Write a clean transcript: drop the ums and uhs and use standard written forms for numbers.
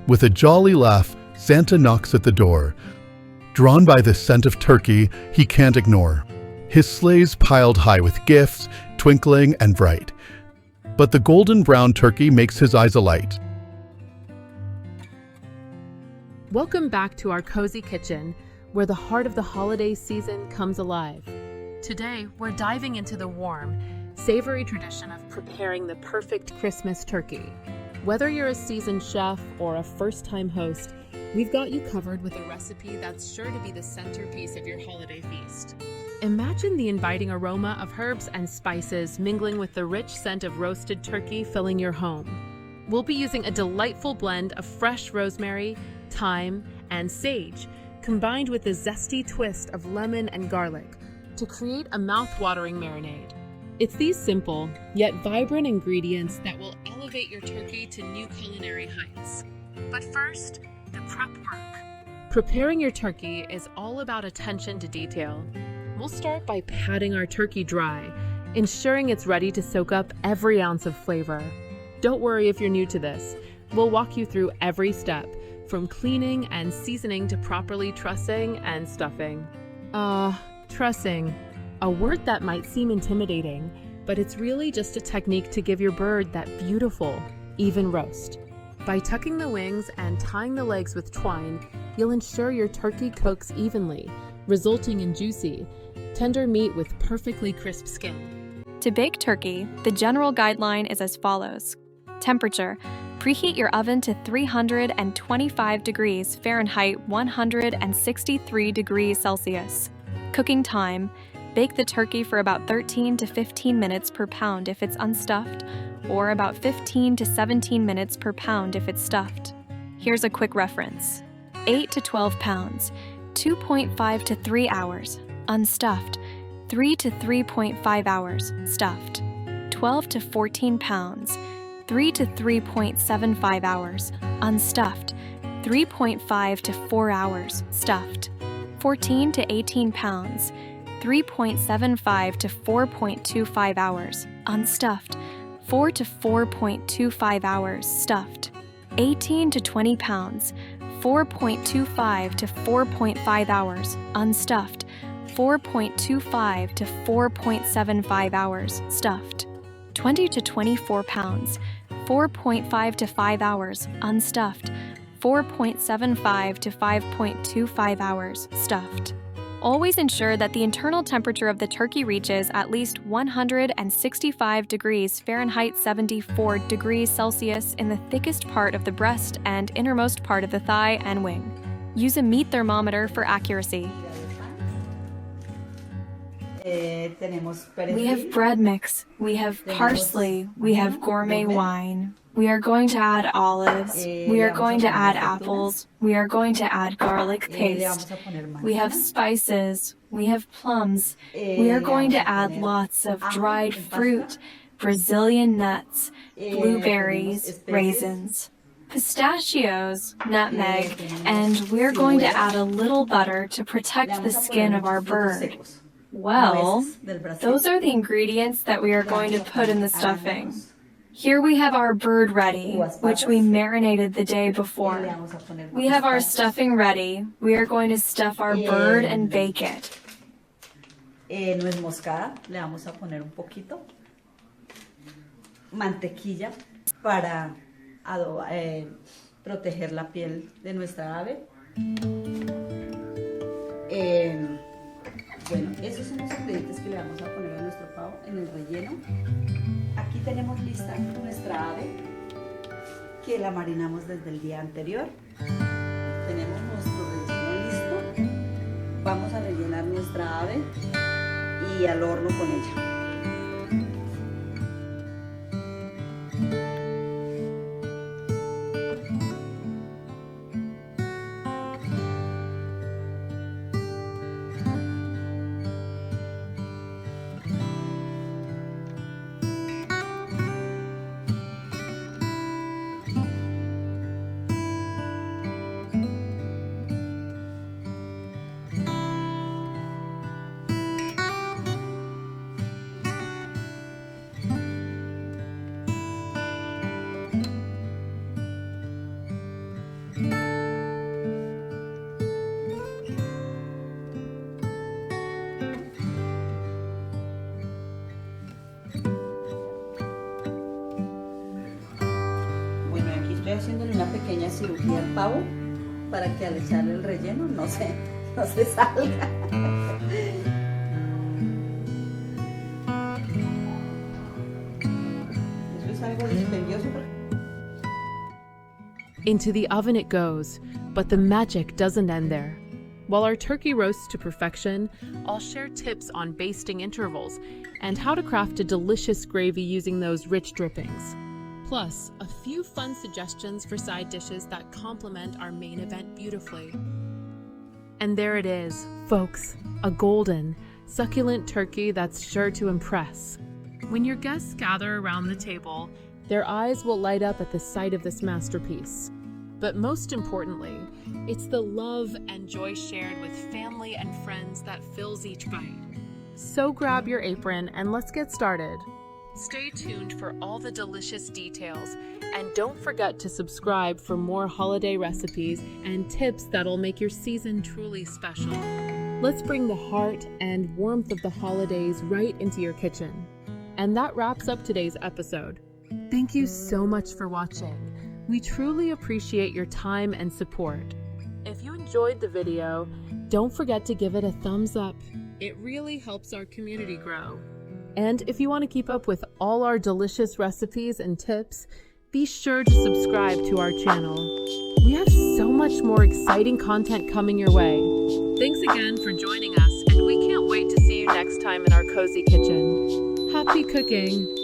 With a jolly laugh, Santa knocks at the door. Drawn by the scent of turkey, he can't ignore. His sleigh's piled high with gifts, twinkling and bright. But the golden brown turkey makes his eyes alight. Welcome back to our cozy kitchen, where the heart of the holiday season comes alive. Today, we're diving into the warm, savory tradition of preparing the perfect Christmas turkey. Whether you're a seasoned chef or a first-time host, we've got you covered with a recipe that's sure to be the centerpiece of your holiday feast. Imagine the inviting aroma of herbs and spices mingling with the rich scent of roasted turkey filling your home. We'll be using a delightful blend of fresh rosemary, thyme, and sage, combined with a zesty twist of lemon and garlic to create a mouth-watering marinade. It's these simple, yet vibrant ingredients that will elevate your turkey to new culinary heights. But first, the prep work. Preparing your turkey is all about attention to detail. We'll start by patting our turkey dry, ensuring it's ready to soak up every ounce of flavor. Don't worry if you're new to this. We'll walk you through every step, from cleaning and seasoning to properly trussing and stuffing. Trussing. A word that might seem intimidating, but it's really just a technique to give your bird that beautiful, even roast. By tucking the wings and tying the legs with twine, you'll ensure your turkey cooks evenly, resulting in juicy, tender meat with perfectly crisp skin. To bake turkey, the general guideline is as follows. Temperature: preheat your oven to 325 degrees Fahrenheit, 163 degrees Celsius. Cooking time: bake the turkey for about 13 to 15 minutes per pound if it's unstuffed, or about 15 to 17 minutes per pound if it's stuffed. Here's a quick reference. 8 to 12 pounds, 2.5 to 3 hours. Unstuffed, 3 to 3.5 hours. Stuffed, 12 to 14 pounds, 3 to 3.75 hours. Unstuffed, 3.5 to 4 hours. Stuffed, 14 to 18 pounds, 3.75 to 4.25 hours. Unstuffed, 4 to 4.25 hours. Stuffed, 18 to 20 pounds, 4.25 to 4.5 hours. Unstuffed, 4.25 to 4.75 hours. Stuffed, 20 to 24 pounds, 4.5 to 5 hours. Unstuffed, 4.75 to 5.25 hours. Stuffed. Always ensure that the internal temperature of the turkey reaches at least 165 degrees Fahrenheit, 74 degrees Celsius in the thickest part of the breast and innermost part of the thigh and wing. Use a meat thermometer for accuracy. We have bread mix, we have parsley, we have gourmet wine. We are going to add olives, we are going to add apples, we are going to add garlic paste. We have spices, we have plums. We are going to add lots of dried fruit, Brazilian nuts, blueberries, raisins, pistachios, nutmeg, and we're going to add a little butter to protect the skin of our bird. Well, those are the ingredients that we are going to put in the stuffing. Here we have our bird ready, which we marinated the day before. We have our stuffing ready. We are going to stuff our bird and bake it. Nuez moscada, le vamos a poner un poquito. Mantequilla para proteger la piel de nuestra ave. Bueno, esos son los ingredientes que le vamos a poner a nuestro pavo en el relleno. Aquí tenemos lista nuestra ave, que la marinamos desde el día anterior. Tenemos nuestro relleno listo. Vamos a rellenar nuestra ave y al horno con ella. pequeña cirugía al pavo para que al echarle el relleno no se salga. Eso es algo dispendioso. Into the oven it goes, but the magic doesn't end there. While our turkey roasts to perfection, I'll share tips on basting intervals and how to craft a delicious gravy using those rich drippings. Plus, a few fun suggestions for side dishes that complement our main event beautifully. And there it is, folks, a golden, succulent turkey that's sure to impress. When your guests gather around the table, their eyes will light up at the sight of this masterpiece. But most importantly, it's the love and joy shared with family and friends that fills each bite. So grab your apron and let's get started. Stay tuned for all the delicious details, and don't forget to subscribe for more holiday recipes and tips that'll make your season truly special. Let's bring the heart and warmth of the holidays right into your kitchen. And that wraps up today's episode. Thank you so much for watching. We truly appreciate your time and support. If you enjoyed the video, don't forget to give it a thumbs up. It really helps our community grow. And if you want to keep up with all our delicious recipes and tips, be sure to subscribe to our channel. We have so much more exciting content coming your way. Thanks again for joining us, and we can't wait to see you next time in our cozy kitchen. Happy cooking!